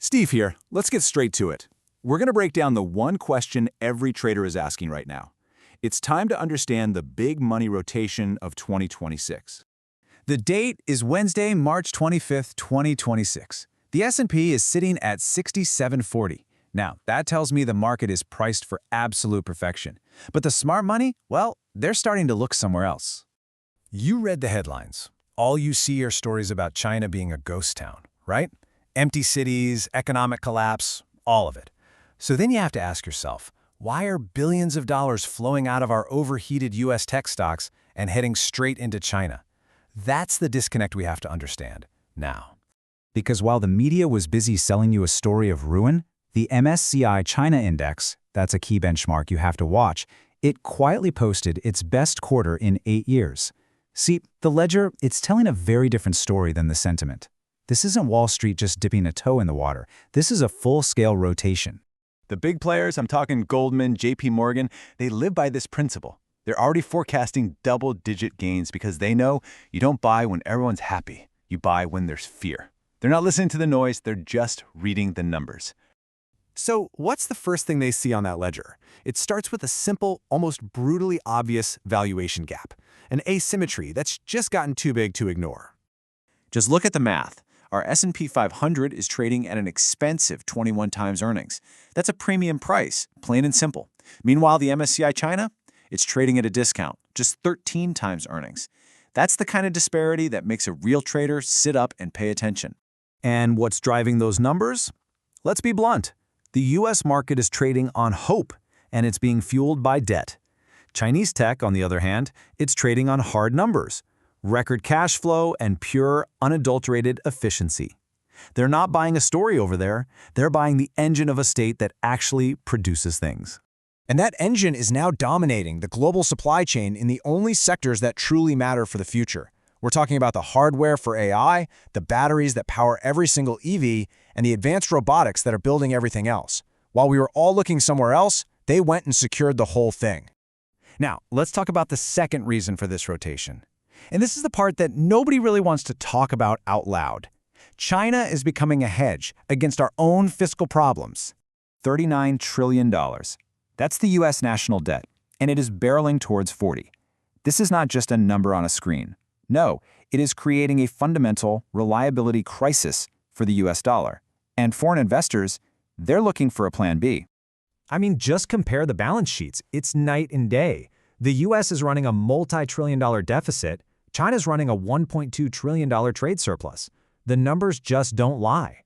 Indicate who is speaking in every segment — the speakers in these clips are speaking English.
Speaker 1: Steve here. Let's get straight to it. We're going to break down the one question every trader is asking right now. It's time to understand the big money rotation of 2026.
Speaker 2: The date is Wednesday, March 25th, 2026. The S&P is sitting at 6740. Now, that tells me the market is priced for absolute perfection. But the smart money, well, they're starting to look somewhere else. You read the headlines. All you see are stories about China being a ghost town, right? Empty cities, economic collapse, all of it. So then you have to ask yourself, why are billions of dollars flowing out of our overheated US tech stocks and heading straight into China? That's the disconnect we have to understand now. Because while the media was busy selling you a story of ruin, the MSCI China Index, that's a key benchmark you have to watch, it quietly posted its best quarter in 8 years. See, the ledger, it's telling a very different story than the sentiment. This isn't Wall Street just dipping a toe in the water. This is a full-scale rotation.
Speaker 1: The big players, I'm talking Goldman, JP Morgan, they live by this principle. They're already forecasting double-digit gains because they know you don't buy when everyone's happy. You buy when there's fear. They're not listening to the noise, they're just reading the numbers.
Speaker 3: So what's the first thing they see on that ledger? It starts with a simple, almost brutally obvious valuation gap, an asymmetry that's just gotten too big to ignore.
Speaker 4: Just look at the math. Our S&P 500 is trading at an expensive 21 times earnings. That's a premium price, plain and simple. Meanwhile, the MSCI China, it's trading at a discount, just 13 times earnings. That's the kind of disparity that makes a real trader sit up and pay attention.
Speaker 3: And what's driving those numbers? Let's be blunt. The US market is trading on hope, and it's being fueled by debt. Chinese tech, on the other hand, it's trading on hard numbers, record cash flow, and pure, unadulterated efficiency. They're not buying a story over there, they're buying the engine of a state that actually produces things. And that engine is now dominating the global supply chain in the only sectors that truly matter for the future. We're talking about the hardware for AI, the batteries that power every single EV, and the advanced robotics that are building everything else. While we were all looking somewhere else, they went and secured the whole thing. Now, let's talk about the second reason for this rotation. And this is the part that nobody really wants to talk about out loud. China is becoming a hedge against our own fiscal problems.
Speaker 4: $39 trillion. That's the US national debt, and it is barreling towards 40. This is not just a number on a screen. No, it is creating a fundamental reliability crisis for the US dollar. And foreign investors, they're looking for a plan B.
Speaker 3: I mean, just compare the balance sheets. It's night and day. The US is running a multi-trillion-dollar deficit. China's running a $1.2 trillion trade surplus. The numbers just don't lie.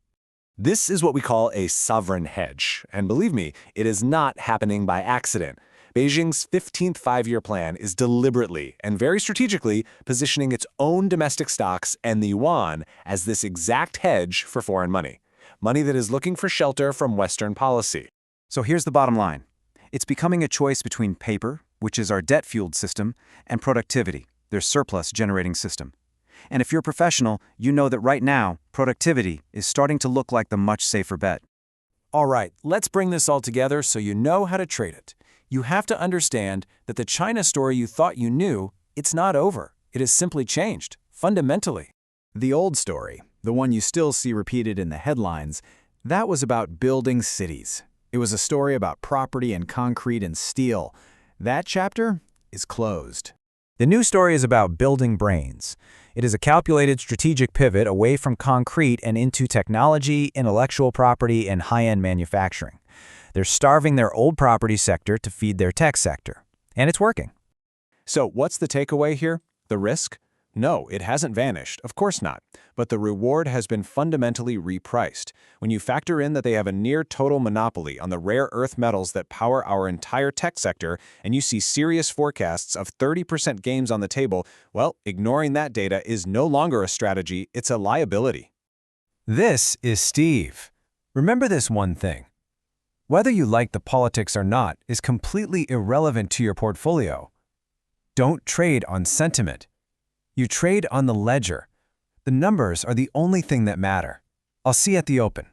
Speaker 5: This is what we call a sovereign hedge, and believe me, it is not happening by accident. Beijing's 15th five-year plan is deliberately and very strategically positioning its own domestic stocks and the yuan as this exact hedge for foreign money, money that is looking for shelter from Western policy.
Speaker 4: So here's the bottom line. It's becoming a choice between paper, which is our debt-fueled system, and productivity, their surplus-generating system. And if you're a professional, you know that right now, productivity is starting to look like the much safer bet.
Speaker 3: All right, let's bring this all together so you know how to trade it. You have to understand that the China story you thought you knew, it's not over. It has simply changed, fundamentally.
Speaker 2: The old story, the one you still see repeated in the headlines, that was about building cities. It was a story about property and concrete and steel. That chapter is closed. The new story is about building brains. It is a calculated strategic pivot away from concrete and into technology, intellectual property, and high-end manufacturing. They're starving their old property sector to feed their tech sector. And it's working.
Speaker 5: So what's the takeaway here? The risk? No, it hasn't vanished, of course not. But the reward has been fundamentally repriced. When you factor in that they have a near-total monopoly on the rare earth metals that power our entire tech sector, and you see serious forecasts of 30% gains on the table, well, ignoring that data is no longer a strategy, it's a liability.
Speaker 3: This is Steve. Remember this one thing. Whether you like the politics or not is completely irrelevant to your portfolio. Don't trade on sentiment. You trade on the ledger. The numbers are the only thing that matter. I'll see you at the open.